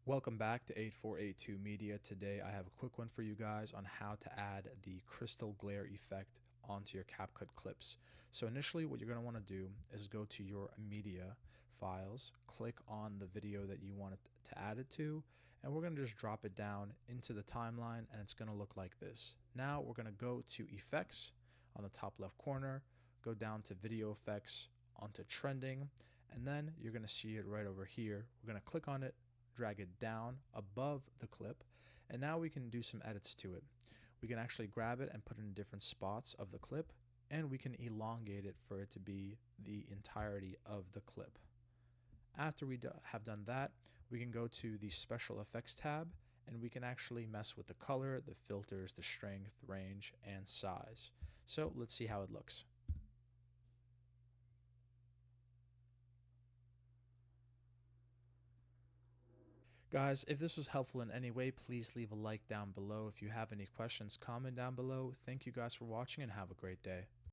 Welcome back to 8482 Media. Today I have a quick one for you guys on how to add the crystal glare effect onto your CapCut clips. So initially what you're going to want to do is go to your media files, click on the video that you want it to add it to, and we're going to just drop it down into the timeline and it's going to look like this. Now we're going to go to effects on the top left corner, go down to video effects, onto trending, and then you're going to see it right over here. We're going to click on it, drag it down above the clip, and now we can do some edits to it. We can actually grab it and put it in different spots of the clip, and we can elongate it for it to be the entirety of the clip. After we have done that, we can go to the special effects tab and we can actually mess with the color, the filters, the strength, range, and size. So let's see how it looks. Guys, if this was helpful in any way, please leave a like down below. If you have any questions, comment down below. Thank you guys for watching and have a great day.